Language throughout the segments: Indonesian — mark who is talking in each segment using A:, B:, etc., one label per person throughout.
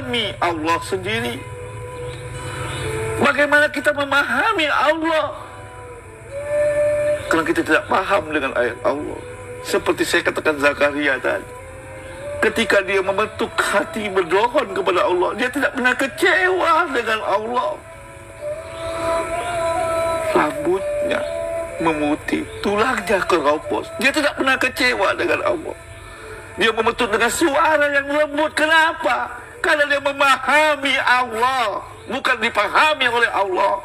A: memahami Allah sendiri. Bagaimana kita memahami Allah? Karena kita tidak paham dengan ayat Allah. Seperti saya katakan Zakaria tadi, ketika dia membentuk hati berdoa kepada Allah, dia tidak pernah kecewa dengan Allah. Rambutnya memutih, tulangnya keropos, dia tidak pernah kecewa dengan Allah. Dia membentuk dengan suara yang lembut. Kenapa? Karena dia memahami Allah, bukan dipahami oleh Allah.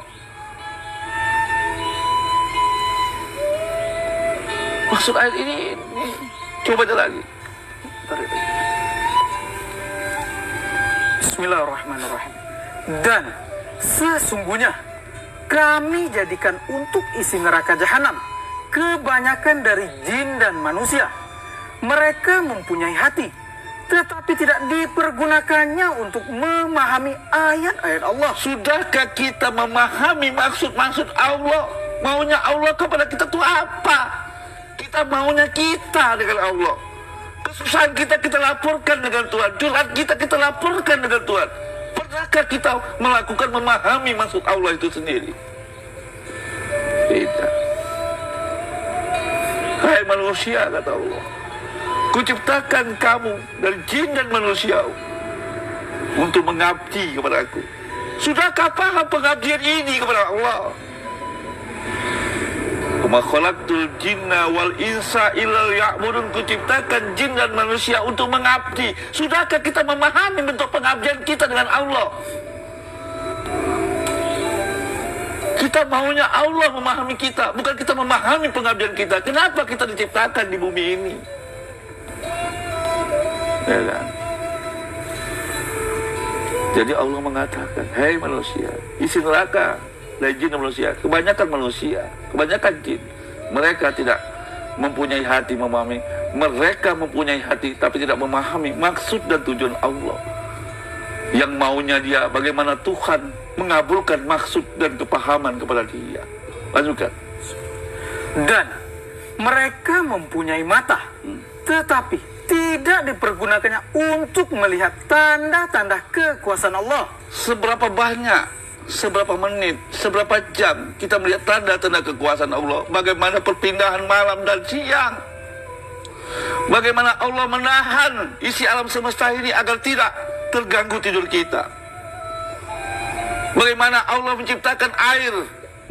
A: Maksud ayat ini coba baca lagi.
B: Bismillahirrahmanirrahim. Dan sesungguhnya kami jadikan untuk isi neraka jahanam kebanyakan dari jin dan manusia. Mereka mempunyai hati, tetapi tidak dipergunakannya untuk memahami ayat-ayat Allah.
A: Sudahkah kita memahami maksud-maksud Allah? Maunya Allah kepada kita itu apa? Kita maunya kita dengan Allah. Kesusahan kita laporkan dengan Tuhan. Curhat kita laporkan dengan Tuhan. Pernahkah kita melakukan memahami maksud Allah itu sendiri? Tidak. Hai manusia, kata Allah, Kuciptakan kamu dari jin dan manusia untuk mengabdi kepada Aku. Sudahkah paham pengabdian ini kepada Allah? Wa khalaqtul jinna wal insa illa liya'budun. Kuciptakan jin dan manusia untuk mengabdi. Sudahkah kita memahami bentuk pengabdian kita dengan Allah? Kita maunya Allah memahami kita, bukan kita memahami pengabdian kita. Kenapa kita diciptakan di bumi ini? Ya kan? Jadi Allah mengatakan, hei manusia, isi neraka dari jin dan manusia, kebanyakan manusia, kebanyakan jin, mereka tidak mempunyai hati memahami. Mereka mempunyai hati tapi tidak memahami maksud dan tujuan Allah. Yang maunya dia bagaimana Tuhan mengabulkan maksud dan kepahaman kepada dia. Lanjutkan.
B: Dan mereka mempunyai mata, tetapi tidak dipergunakannya untuk melihat tanda-tanda kekuasaan Allah.
A: Seberapa banyak, seberapa menit, seberapa jam kita melihat tanda-tanda kekuasaan Allah? Bagaimana perpindahan malam dan siang? Bagaimana Allah menahan isi alam semesta ini agar tidak terganggu tidur kita? Bagaimana Allah menciptakan air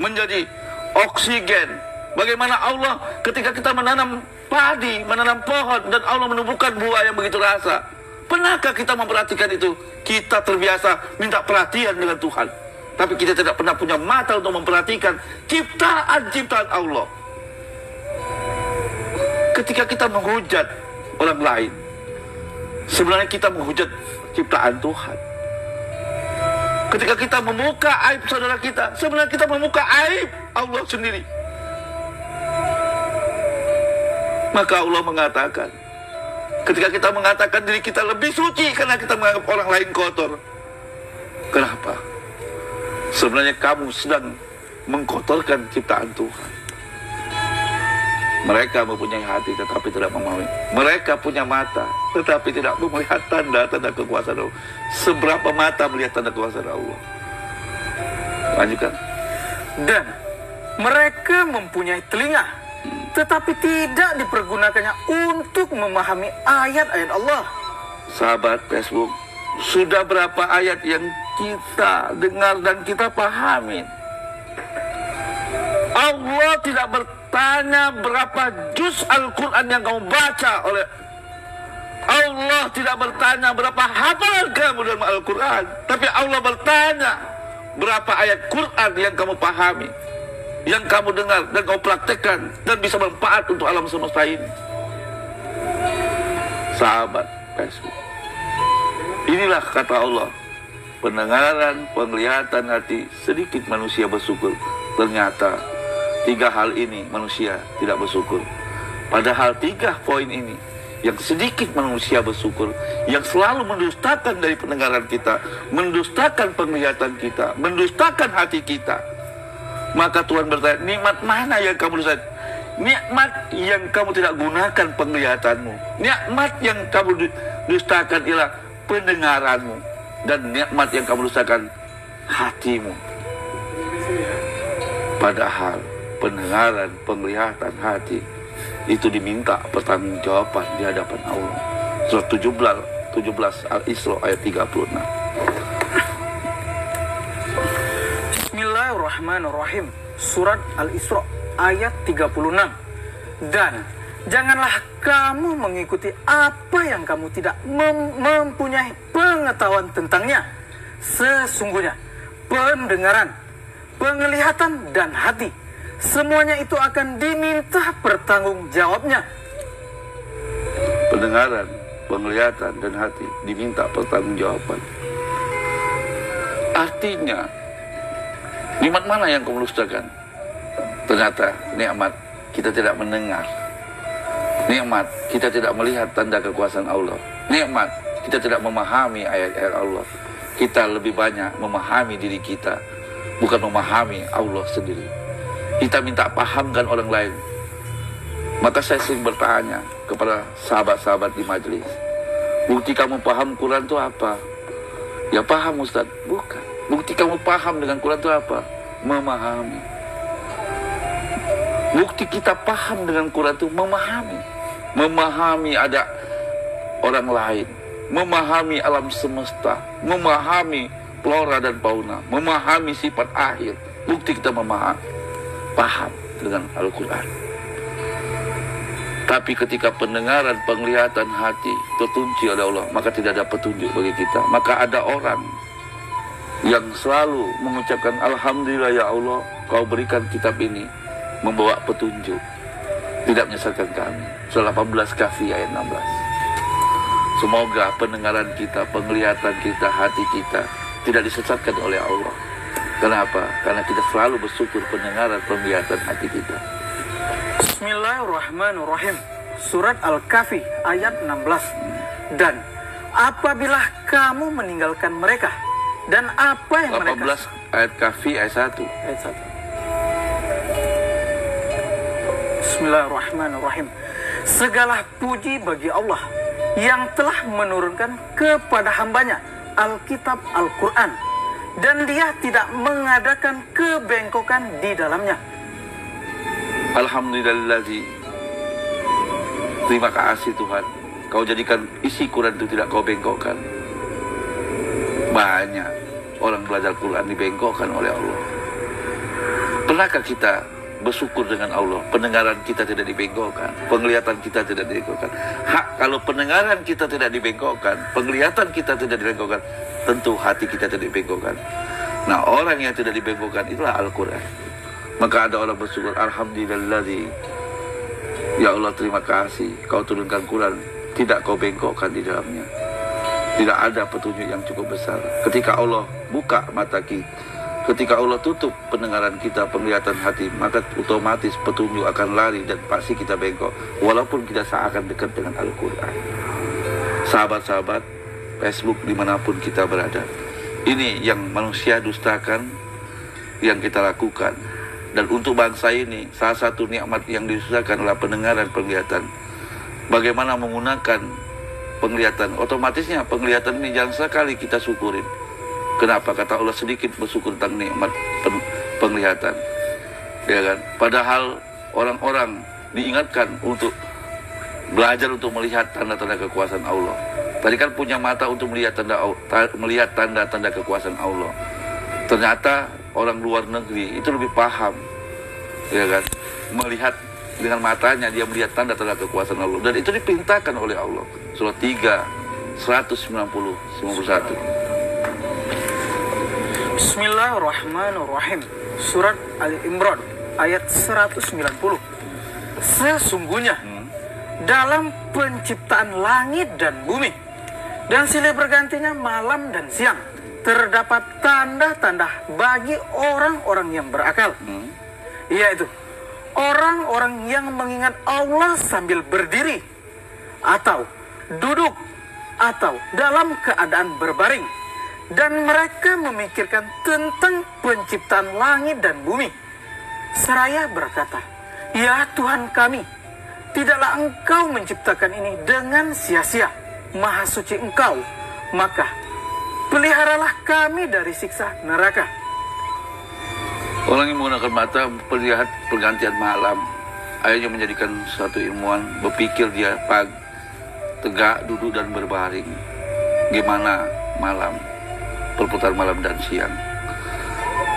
A: menjadi oksigen? Bagaimana Allah ketika kita menanam padi, menanam pohon, dan Allah menumbuhkan buah yang begitu rasa? Pernahkah kita memperhatikan itu? Kita terbiasa minta perhatian dengan Tuhan, tapi kita tidak pernah punya mata untuk memperhatikan ciptaan-ciptaan Allah. Ketika kita menghujat orang lain, sebenarnya kita menghujat ciptaan Tuhan. Ketika kita membuka aib saudara kita, sebenarnya kita membuka aib Allah sendiri. Maka Allah mengatakan, ketika kita mengatakan diri kita lebih suci karena kita menganggap orang lain kotor. Kenapa? Sebenarnya kamu sedang mengkotorkan ciptaan Tuhan. Mereka mempunyai hati tetapi tidak memahami. Mereka punya mata tetapi tidak melihat tanda-tanda kekuasaan Allah. Seberapa mata melihat tanda kekuasaan Allah? Lanjutkan.
B: Dan mereka mempunyai telinga, tetapi tidak dipergunakannya untuk memahami ayat-ayat Allah.
A: Sahabat Facebook, sudah berapa ayat yang kita dengar dan kita pahami? Allah tidak bertanya berapa juz Al-Quran yang kamu baca oleh Allah, tidak bertanya berapa hafalan kamu dalam Al-Quran, tapi Allah bertanya berapa ayat Quran yang kamu pahami, yang kamu dengar dan kamu praktekkan dan bisa bermanfaat untuk alam semesta ini. Sahabat Facebook, inilah kata Allah, pendengaran, penglihatan hati sedikit manusia bersyukur. Ternyata tiga hal ini manusia tidak bersyukur. Padahal tiga poin ini yang sedikit manusia bersyukur, yang selalu mendustakan dari pendengaran kita, mendustakan penglihatan kita, mendustakan hati kita. Maka Tuhan bertanya, nikmat mana yang kamu dustakan? Nikmat yang kamu tidak gunakan penglihatanmu. Nikmat yang kamu dustakan ialah pendengaranmu. dan nikmat yang kamu dustakan hatimu. Padahal pendengaran, penglihatan hati itu diminta pertanggungjawaban di hadapan Allah. Surat 17 Al-Isra ayat 36.
B: Bismillahirrahmanirrahim. Surat Al-Isra ayat 36. Dan janganlah kamu mengikuti apa yang kamu tidak mempunyai pengetahuan tentangnya. Sesungguhnya pendengaran, penglihatan, dan hati, semuanya itu akan diminta pertanggungjawabnya.
A: Pendengaran, penglihatan, dan hati diminta pertanggungjawaban. Artinya, nikmat mana yang kamu dustakan? Ternyata nikmat kita tidak mendengar. Nikmat kita tidak melihat tanda kekuasaan Allah. Nikmat kita tidak memahami ayat-ayat Allah. Kita lebih banyak memahami diri kita, bukan memahami Allah sendiri. Kita minta pahamkan orang lain. Maka saya sering bertanya kepada sahabat-sahabat di majelis, bukti kamu paham Quran itu apa? Ya paham Ustaz. Bukan. Bukti kamu paham dengan Quran itu apa? Memahami. Bukti kita paham dengan Quran itu memahami. Memahami ada orang lain. Memahami alam semesta. Memahami flora dan fauna. Memahami sifat akhir. Bukti kita memahami. Paham dengan Al-Quran. Tapi ketika pendengaran, penglihatan hati terkunci oleh Allah, maka tidak ada petunjuk bagi kita. Maka ada orang yang selalu mengucapkan Alhamdulillah ya Allah, kau berikan kitab ini membawa petunjuk, tidak menyesatkan kami. Surah 18 Kahfi ayat 16. Semoga pendengaran kita, penglihatan kita, hati kita tidak disesatkan oleh Allah. Kenapa? Karena kita selalu bersyukur pendengaran, penglihatan hati kita.
B: Bismillahirrahmanirrahim. Surat Al-Kahfi ayat 16. Dan apabila kamu meninggalkan mereka, dan apa yang
A: 18
B: mereka...
A: ayat Kahfi ayat 1.
B: Ayat 1. Bismillahirrahmanirrahim. Segala puji bagi Allah yang telah menurunkan kepada hambanya Alkitab Al-Quran, dan dia tidak mengadakan kebengkokan di dalamnya.
A: Alhamdulillahi, terima kasih Tuhan, kau jadikan isi Quran itu tidak kau bengkokkan. Banyak orang belajar Quran dibengkokkan oleh Allah. Pernahkah kita bersyukur dengan Allah? Pendengaran kita tidak dibengkokkan, penglihatan kita tidak dibengkokkan. Kalau pendengaran kita tidak dibengkokkan, penglihatan kita tidak dibengkokkan, tentu hati kita tidak dibengkokkan. Nah, orang yang tidak dibengkokkan itulah Al-Quran. Maka ada orang bersyukur, Alhamdulillahi, ya Allah terima kasih kau turunkan Quran, tidak kau bengkokkan di dalamnya. Tidak ada petunjuk yang cukup besar. Ketika Allah buka mata kita, ketika Allah tutup pendengaran kita, penglihatan hati, maka otomatis petunjuk akan lari dan pasti kita bengkok. Walaupun kita seakan dekat dengan Al-Quran. Sahabat-sahabat, Facebook dimanapun kita berada, ini yang manusia dustakan, yang kita lakukan. Dan untuk bangsa ini, salah satu nikmat yang didustakan adalah pendengaran, penglihatan. Bagaimana menggunakan penglihatan? Otomatisnya penglihatan ini jangan sekali kita syukurin. Kenapa? Kata Allah, sedikit bersyukur tentang nikmat penglihatan, ya kan? Padahal orang-orang diingatkan untuk belajar untuk melihat tanda-tanda kekuasaan Allah. Tadi kan punya mata untuk melihat tanda-tanda kekuasaan Allah. Ternyata orang luar negeri itu lebih paham, ya kan? Melihat dengan matanya, dia melihat tanda-tanda kekuasaan Allah. Dan itu diperintahkan oleh Allah. Surah 3, 191.
B: Bismillahirrahmanirrahim. Surat Al-Imran ayat 190. Sesungguhnya dalam penciptaan langit dan bumi dan silih bergantinya malam dan siang terdapat tanda-tanda bagi orang-orang yang berakal, yaitu orang-orang yang mengingat Allah sambil berdiri atau duduk atau dalam keadaan berbaring, dan mereka memikirkan tentang penciptaan langit dan bumi seraya berkata, ya Tuhan kami, tidaklah Engkau menciptakan ini dengan sia-sia, maha suci Engkau. Maka peliharalah kami dari siksa neraka.
A: Orang yang menggunakan mata melihat pergantian malam, akhirnya menjadikan suatu ilmuwan berpikir dia tegak, duduk dan berbaring. Gimana malam, perputaran malam dan siang.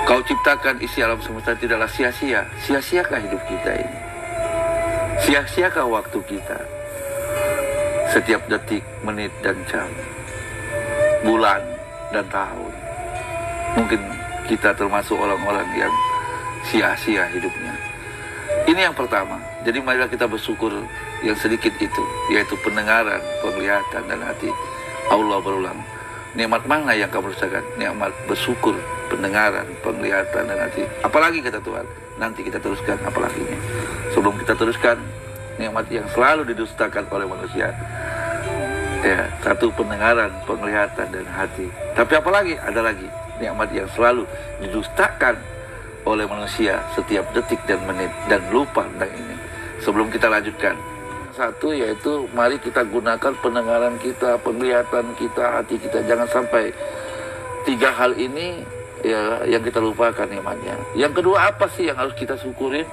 A: Kau ciptakan isi alam semesta tidaklah sia-sia. Sia-siakah hidup kita ini? Sia-siakah waktu kita? Setiap detik, menit dan jam, bulan dan tahun. Mungkin kita termasuk orang-orang yang sia-sia hidupnya. Ini yang pertama. Jadi marilah kita bersyukur yang sedikit itu, yaitu pendengaran, penglihatan dan hati. Allah berulang, nikmat mana yang kamu rasakan? Nikmat bersyukur, pendengaran, penglihatan dan hati. Apalagi kata Tuhan, nanti kita teruskan apalagi ini. Sebelum kita teruskan, nikmat yang selalu didustakan oleh manusia. Ya, satu pendengaran, penglihatan dan hati. Tapi apalagi? Ada lagi nikmat yang selalu didustakan oleh manusia setiap detik dan menit, dan lupa tentang ini. Sebelum kita lanjutkan, satu yaitu mari kita gunakan pendengaran kita, penglihatan kita, hati kita. Jangan sampai tiga hal ini ya yang kita lupakan nikmatnya. Yang kedua, apa sih yang harus kita syukurin,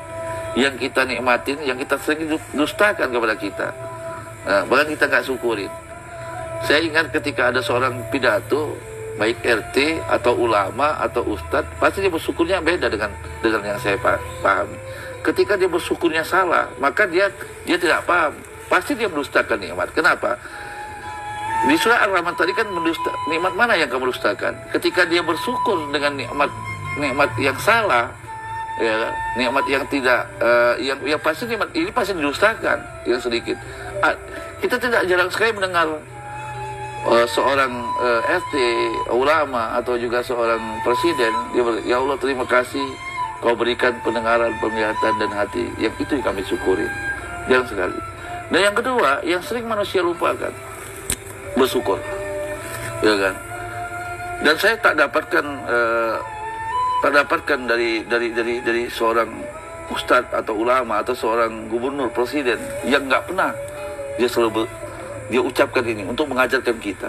A: yang kita nikmatin, yang kita sering dustakan kepada kita, bahkan kita nggak syukurin. Saya ingat ketika ada seorang pidato, baik RT atau ulama atau ustadz, pasti dia bersyukurnya beda dengan yang saya pahami. Ketika dia bersyukurnya salah, maka dia tidak paham. Pasti dia mendustakan nikmat. Kenapa? Di surah Ar-Rahman tadi kan nikmat mana yang kamu dustakan? Ketika dia bersyukur dengan nikmat yang salah, ya, nikmat yang tidak, yang pasti nikmat ini pasti didustakan yang sedikit. Kita tidak jarang sekali mendengar seorang RT, ulama atau juga seorang presiden dia ya Allah terima kasih kau berikan pendengaran, penglihatan dan hati, yang itu yang kami syukuri. Jarang sekali. Dan yang kedua yang sering manusia lupakan, bersyukur, ya kan? Dan saya tak dapatkan dari seorang ustadz atau ulama atau seorang gubernur, presiden yang nggak pernah dia ucapkan ini untuk mengajarkan kita.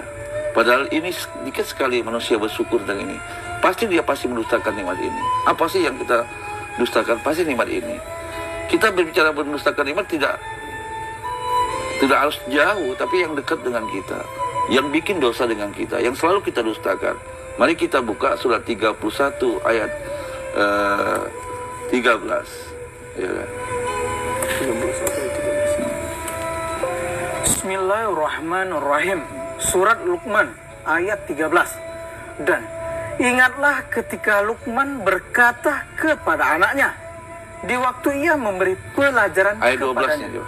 A: Padahal ini sedikit sekali manusia bersyukur tentang ini. Pasti mendustakan nikmat ini. Apa sih yang kita dustakan? Pasti nikmat ini. Kita berbicara mendustakan nikmat tidak harus jauh, tapi yang dekat dengan kita, yang bikin dosa dengan kita, yang selalu kita dustakan. Mari kita buka surat 31 ayat 13. Ya kan?
B: Bismillahirrahmanirrahim. Surat Luqman ayat 13. Dan ingatlah ketika Luqman berkata kepada anaknya di waktu ia memberi pelajaran
A: ayat
B: kepadanya.
A: 12-nya.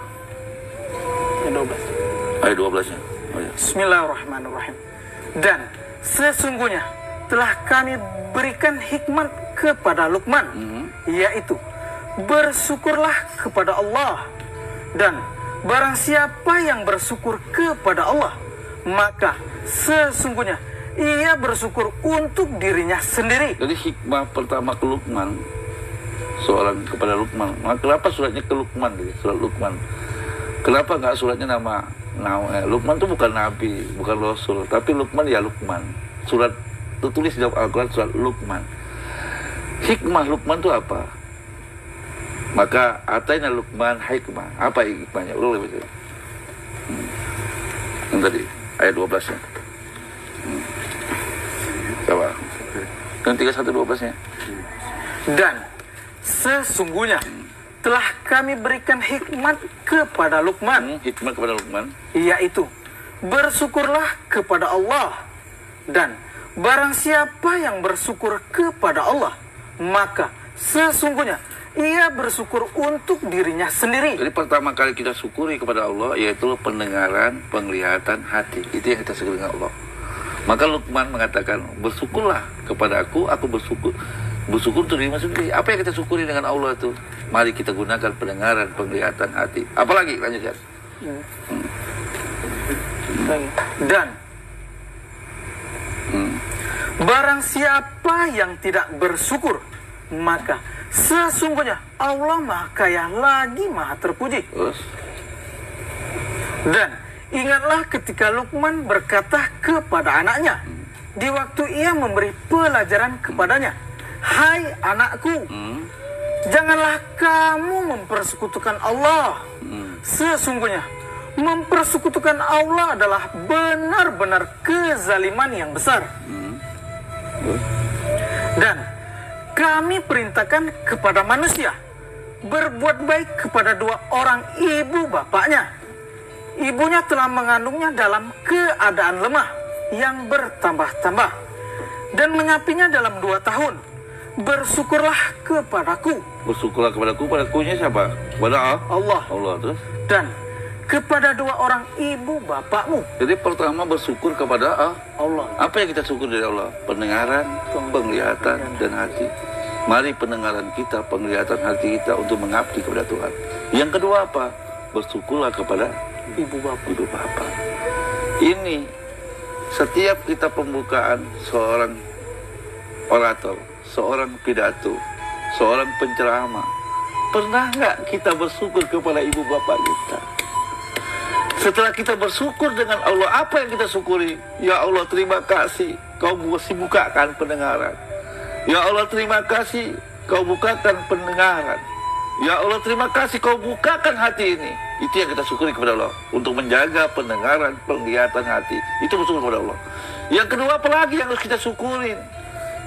B: Ayat 12.
A: Ayat 12-nya. Oh, ya.
B: Bismillahirrahmanirrahim. Dan sesungguhnya telah kami berikan hikmat kepada Luqman, yaitu bersyukurlah kepada Allah, dan barang siapa yang bersyukur kepada Allah, maka sesungguhnya ia bersyukur untuk dirinya sendiri.
A: Jadi hikmah pertama ke Luqman, seorang kepada Luqman. Maka kenapa suratnya ke Luqman? Surat Luqman. Kenapa nggak suratnya nama Luqman itu bukan nabi, bukan rasul, tapi Luqman ya Luqman. Surat tertulis di dalam Al-Quran surat Luqman. Hikmah Luqman itu apa? Maka ataina Luqman hikmah. Apa hikmahnya? Ulang lebih sedikit. Yang tadi ayat 12-nya. Coba. Yang 31-12-nya.
B: Dan sesungguhnya telah kami berikan hikmat kepada Luqman,
A: Hikmah kepada Luqman,
B: yaitu bersyukurlah kepada Allah, dan barang siapa yang bersyukur kepada Allah, maka sesungguhnya ia bersyukur untuk dirinya sendiri.
A: Jadi pertama kali kita syukuri kepada Allah yaitu pendengaran, penglihatan, hati. Itu yang kita syukuri dengan Allah. Maka Luqman mengatakan, bersyukurlah kepada aku bersyukur untuk dirimu sendiri. Apa yang kita syukuri dengan Allah itu? Mari kita gunakan pendengaran, penglihatan, hati. Apalagi lanjutkan.
B: Dan barang siapa yang tidak bersyukur, maka sesungguhnya Allah Maha Kaya lagi Maha Terpuji. Dan ingatlah ketika Luqman berkata kepada anaknya di waktu ia memberi pelajaran kepadanya, "Hai anakku, janganlah kamu mempersekutukan Allah. Sesungguhnya mempersekutukan Allah adalah benar-benar kezaliman yang besar. Dan kami perintahkan kepada manusia berbuat baik kepada dua orang ibu bapaknya. Ibunya telah mengandungnya dalam keadaan lemah yang bertambah-tambah dan menyapinya dalam 2 tahun. Bersyukurlah kepadaku."
A: Bersyukurlah kepadaku, padakunya siapa? Kepada
B: Allah.
A: Allah. Terus?
B: "Dan kepada 2 orang ibu bapakmu."
A: Jadi pertama bersyukur kepada
B: Allah.
A: Apa yang kita syukur dari Allah? Pendengaran, penglihatan, dan hati. Mari pendengaran kita, penglihatan hati kita untuk mengabdi kepada Tuhan. Yang kedua apa? Bersyukurlah kepada
B: Ibu bapak.
A: ibu bapak. Ini setiap kita pembukaan seorang orator, seorang pidato, seorang penceramah, pernah nggak kita bersyukur kepada ibu bapak kita? Setelah kita bersyukur dengan Allah, apa yang kita syukuri? Ya Allah, terima kasih kau masih bukakan pendengaran. Ya Allah, terima kasih kau bukakan pendengaran. Ya Allah, terima kasih kau bukakan hati ini. Itu yang kita syukuri kepada Allah, untuk menjaga pendengaran, penglihatan hati. Itu bersyukur kepada Allah. Yang kedua, apa lagi yang harus kita syukurin?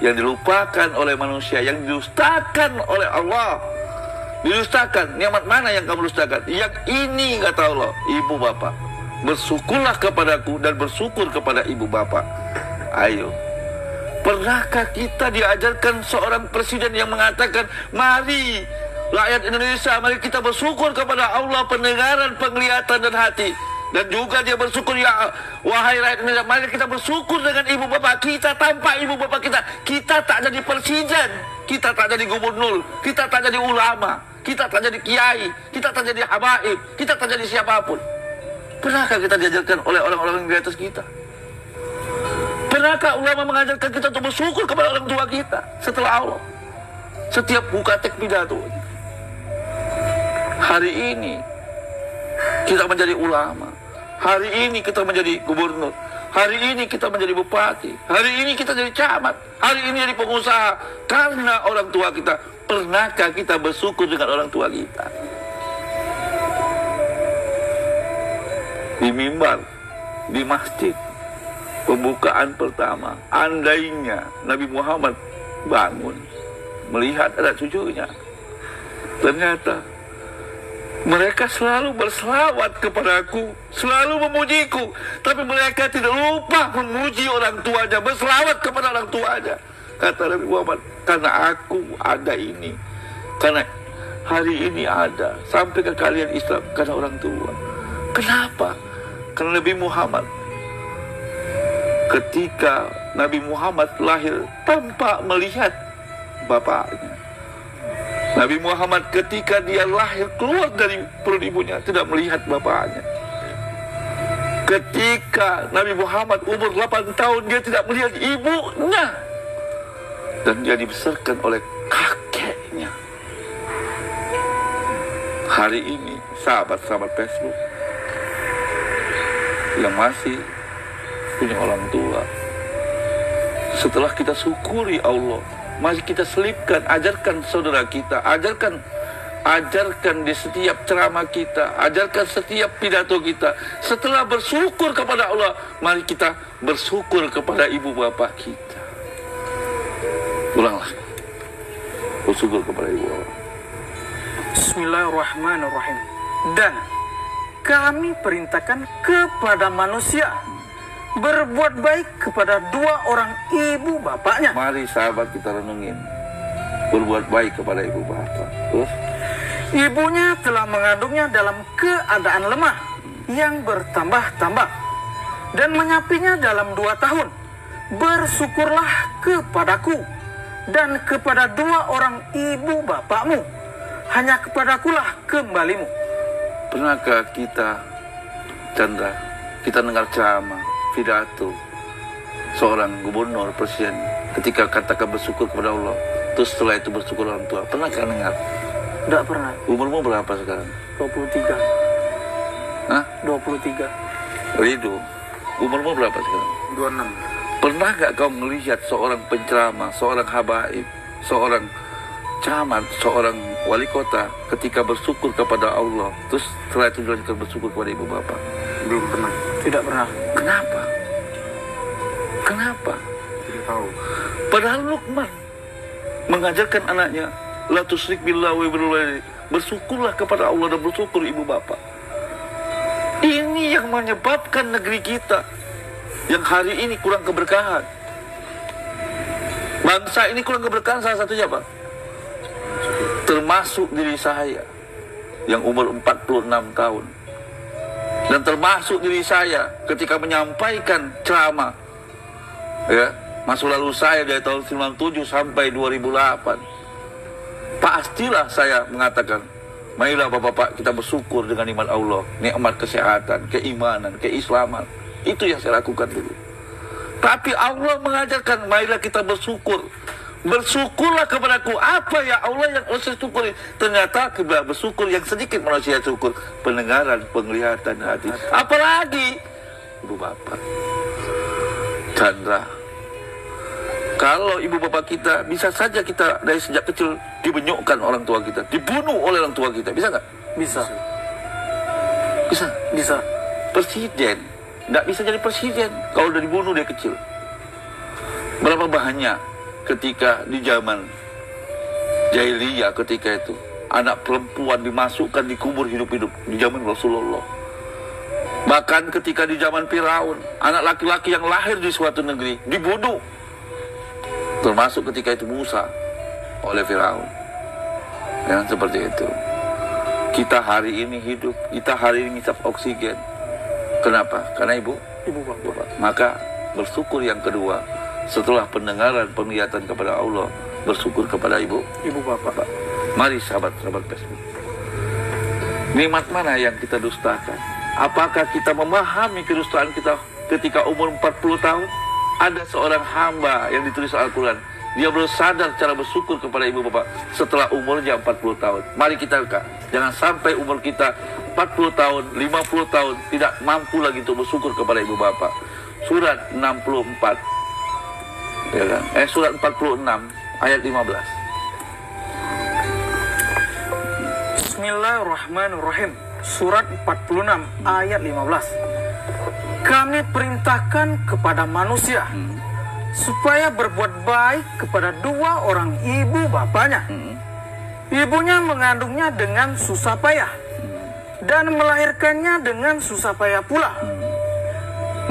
A: Yang dilupakan oleh manusia, yang didustakan oleh Allah. Didustakan, nikmat mana yang kamu dustakan? Yang ini, kata Allah, ibu bapak. Bersyukurlah kepadaku dan bersyukur kepada ibu bapak. Ayo. Pernahkah kita diajarkan seorang presiden yang mengatakan, mari rakyat Indonesia, mari kita bersyukur kepada Allah, pendengaran, penglihatan, dan hati. Dan juga dia bersyukur, ya wahai rakyat Indonesia, mari kita bersyukur dengan ibu bapak kita. Tanpa ibu bapak kita, kita tak jadi presiden, kita tak jadi gubernur, kita tak jadi ulama, kita tak jadi kiai, kita tak jadi habaib, kita tak jadi siapapun. Pernahkah kita diajarkan oleh orang-orang yang di atas kita? Pernahkah ulama mengajarkan kita untuk bersyukur kepada orang tua kita setelah Allah? Setiap buka teks pidato. Hari ini kita menjadi ulama. Hari ini kita menjadi gubernur. Hari ini kita menjadi bupati. Hari ini kita jadi camat. Hari ini jadi pengusaha. Karena orang tua kita. Pernahkah kita bersyukur dengan orang tua kita? Di mimbar, di masjid, pembukaan pertama, andainya Nabi Muhammad bangun melihat anak cucunya, ternyata mereka selalu berselawat kepadaku, selalu memujiku, tapi mereka tidak lupa memuji orang tuanya, berselawat kepada orang tuanya. Kata Nabi Muhammad, karena aku ada ini, karena hari ini ada, sampai ke kalian Islam, karena orang tua. Kenapa? Karena Nabi Muhammad, ketika Nabi Muhammad lahir tanpa melihat bapaknya. Nabi Muhammad ketika dia lahir keluar dari perut ibunya tidak melihat bapaknya. Ketika Nabi Muhammad umur 8 tahun dia tidak melihat ibunya. Dan dia dibesarkan oleh kakeknya. Hari ini sahabat-sahabat Facebook yang masih punya orang tua, setelah kita syukuri Allah, mari kita selipkan, ajarkan saudara kita, ajarkan di setiap ceramah kita, ajarkan setiap pidato kita. Setelah bersyukur kepada Allah, mari kita bersyukur kepada ibu bapak kita. Ulanglah, bersyukur kepada ibu bapak.
B: Bismillahirrahmanirrahim. Dan kami perintahkan kepada manusia berbuat baik kepada 2 orang ibu bapaknya.
A: Mari sahabat kita renungin, berbuat baik kepada ibu bapak. Terus?
B: Ibunya telah mengandungnya dalam keadaan lemah yang bertambah-tambah dan menyapinya dalam 2 tahun. Bersyukurlah kepadaku dan kepada 2 orang ibu bapakmu. Hanya kepadakulah kembalimu.
A: Pernahkah kita, Chandra, kita dengar ceramah, pidato seorang gubernur, presiden, ketika katakan bersyukur kepada Allah, terus setelah itu bersyukur orang tua? Pernahkah dengar?
B: Tidak pernah.
A: Umurmu berapa sekarang?
B: 23. Hah? 23.
A: Ridho, umurmu berapa sekarang?
B: 26.
A: Pernah gak kau melihat seorang penceramah, seorang habaib, seorang camat, seorang wali kota ketika bersyukur kepada Allah, terus setelah itu dilanjutkan bersyukur kepada ibu bapak?
B: Belum pernah. Tidak pernah.
A: Kenapa? Kenapa?
B: Tidak tahu.
A: Padahal Luqman mengajarkan anaknya, la tusyrik billahi wa bil walidayni, bersyukurlah kepada Allah dan bersyukur ibu bapak. Ini yang menyebabkan negeri kita yang hari ini kurang keberkahan. Bangsa ini kurang keberkahan salah satunya apa? Termasuk diri saya yang umur 46 tahun. Dan termasuk diri saya ketika menyampaikan ceramah, ya, masa lalu saya dari tahun 97 sampai 2008. Pastilah saya mengatakan, marilah bapak-bapak kita bersyukur dengan iman Allah, nikmat kesehatan, keimanan, keislaman. Itu yang saya lakukan dulu. Tapi Allah mengajarkan, marilah kita bersyukur. Bersyukurlah kepadaku. Apa ya Allah yang saya syukuri? Ternyata kita bersyukur yang sedikit manusia syukur. Pendengaran, penglihatan, hati. Apalagi ibu bapak. Chandra. Kalau ibu bapak kita, bisa saja kita dari sejak kecil dibenyokkan orang tua kita, dibunuh oleh orang tua kita. Bisa nggak?
B: Bisa.
A: Bisa.
B: Bisa.
A: Presiden nggak bisa jadi presiden kalau udah dibunuh dari kecil. Berapa banyak ketika di zaman jahiliyah ketika itu anak perempuan dimasukkan dikubur hidup-hidup di zaman Rasulullah. Bahkan ketika di zaman Firaun, anak laki-laki yang lahir di suatu negeri dibunuh. Termasuk ketika itu Musa oleh Firaun. Yang seperti itu. Kita hari ini hidup, kita hari ini ngisap oksigen. Kenapa? Karena ibu bapak. Maka bersyukur yang kedua, setelah pendengaran, penglihatan kepada Allah, bersyukur kepada ibu bapak. Mari sahabat-sahabat Facebook, nikmat mana yang kita dustakan? Apakah kita memahami kedustaan kita ketika umur 40 tahun? Ada seorang hamba yang ditulis Al-Quran, dia baru sadar cara bersyukur kepada ibu bapak setelah umurnya 40 tahun. Mari kita jangan sampai umur kita 40 tahun, 50 tahun tidak mampu lagi untuk bersyukur kepada ibu bapak. Surat 64, ya kan? Surat 46 ayat 15.
B: Bismillahirrahmanirrahim. Surat 46 ayat 15. Kami perintahkan kepada manusia supaya berbuat baik kepada dua orang ibu bapaknya. Ibunya mengandungnya dengan susah payah dan melahirkannya dengan susah payah pula.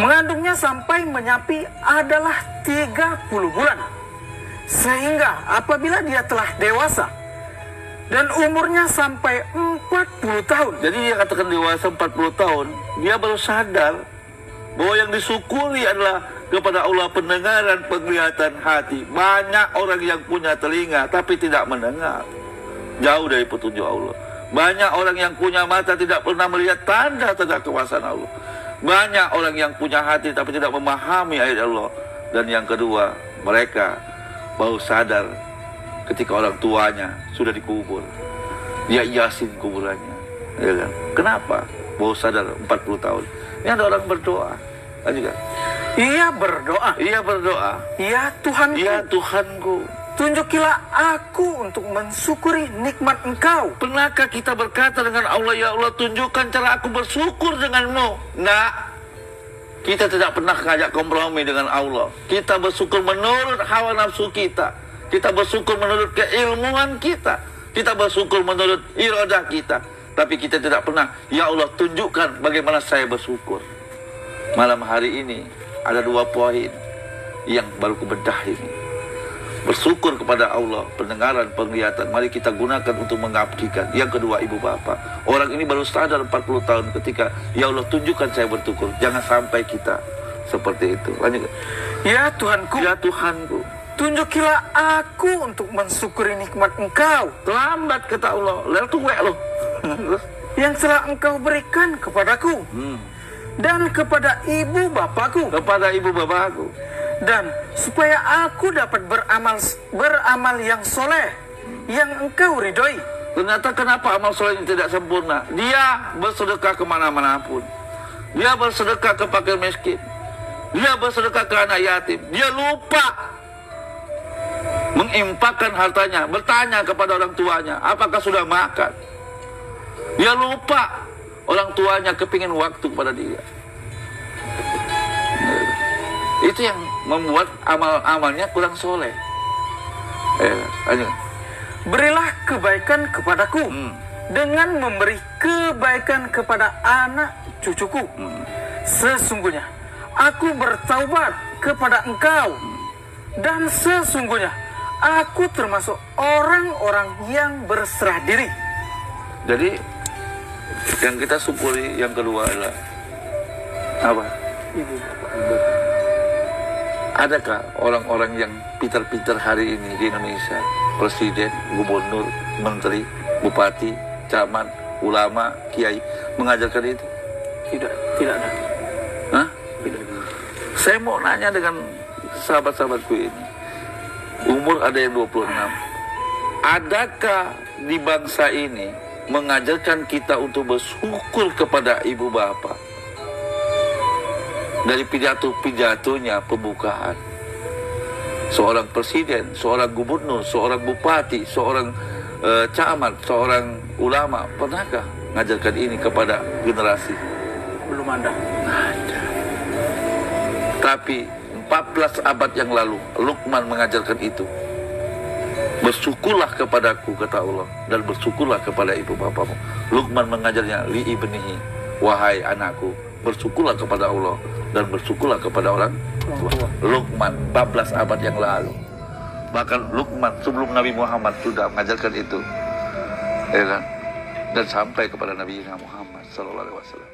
B: Mengandungnya sampai menyapi adalah 30 bulan. Sehingga apabila dia telah dewasa dan umurnya sampai 40 tahun.
A: Jadi dia katakan dewasa 40 tahun, dia baru sadar bahwa yang disyukuri adalah kepada Allah pendengaran, penglihatan, hati. Banyak orang yang punya telinga tapi tidak mendengar, jauh dari petunjuk Allah. Banyak orang yang punya mata tidak pernah melihat tanda-tanda kekuasaan Allah. Banyak orang yang punya hati tapi tidak memahami ayat Allah. Dan yang kedua, mereka baru sadar ketika orang tuanya sudah dikubur. Dia yasin kuburannya, ya kan? Kenapa? Baru sadar 40 tahun. Ini ada orang berdoa, kan juga?
B: Ia berdoa.
A: Ia berdoa.
B: Ya Tuhanku.
A: Ya Tuhanku.
B: Tunjukilah aku untuk mensyukuri nikmat Engkau.
A: Pernahkah kita berkata dengan Allah, ya Allah tunjukkan cara aku bersyukur denganmu? Nah, kita tidak pernah ngajak kompromi dengan Allah. Kita bersyukur menurut hawa nafsu kita. Kita bersyukur menurut keilmuan kita. Kita bersyukur menurut iradah kita. Tapi kita tidak pernah, ya Allah tunjukkan bagaimana saya bersyukur. Malam hari ini ada 2 poin yang baru kubedah ini. Bersyukur kepada Allah, pendengaran, penglihatan. Mari kita gunakan untuk mengabdikan. Yang kedua, ibu bapak. Orang ini baru sadar 40 tahun ketika, ya Allah tunjukkan saya bersyukur. Jangan sampai kita seperti itu. Lanjut.
B: Ya Tuhanku.
A: Ya Tuhanku.
B: Tunjukilah aku untuk mensyukuri nikmat Engkau.
A: Terlambat kata Allah. Lalu tuwek loh.
B: Yang telah Engkau berikan kepadaku. Dan kepada ibu bapakku.
A: Kepada ibu bapakku.
B: Dan supaya aku dapat beramal yang soleh, yang Engkau ridhoi.
A: Ternyata kenapa amal soleh ini tidak sempurna? Dia bersedekah kemana-mana pun. Dia bersedekah ke fakir miskin. Dia bersedekah ke anak yatim. Dia lupa menginfakkan hartanya, bertanya kepada orang tuanya, apakah sudah makan? Dia lupa orang tuanya kepingin waktu kepada dia. Itu yang membuat amal-amalnya kurang soleh.
B: Berilah kebaikan kepadaku dengan memberi kebaikan kepada anak cucuku. Sesungguhnya aku bertaubat kepada engkau, dan sesungguhnya aku termasuk orang-orang yang berserah diri.
A: Jadi yang kita syukuri yang kedua adalah apa? Adakah orang-orang yang pintar-pintar hari ini di Indonesia, presiden, gubernur, menteri, bupati, camat, ulama, kiai mengajarkan itu?
B: Tidak ada.
A: Hah?
B: Tidak.
A: Saya mau nanya dengan sahabat-sahabatku ini. Umur ada yang 26. Adakah di bangsa ini mengajarkan kita untuk bersyukur kepada ibu bapa? Dari pidato-pidatonya pembukaan, seorang presiden, seorang gubernur, seorang bupati, seorang camat, seorang ulama, pernahkah mengajarkan ini kepada generasi?
B: Belum ada.
A: Tapi 14 abad yang lalu Luqman mengajarkan itu. Bersyukurlah kepadaku, kata Allah, dan bersyukurlah kepada ibu bapamu. Luqman mengajarnya li ibnihi, wahai anakku, bersyukurlah kepada Allah dan bersyukurlah kepada orang tua. Luqman 14 abad yang lalu. Bahkan Luqman sebelum Nabi Muhammad sudah mengajarkan itu, ya kan? Dan sampai kepada Nabi Muhammad sallallahu alaihi wasallam.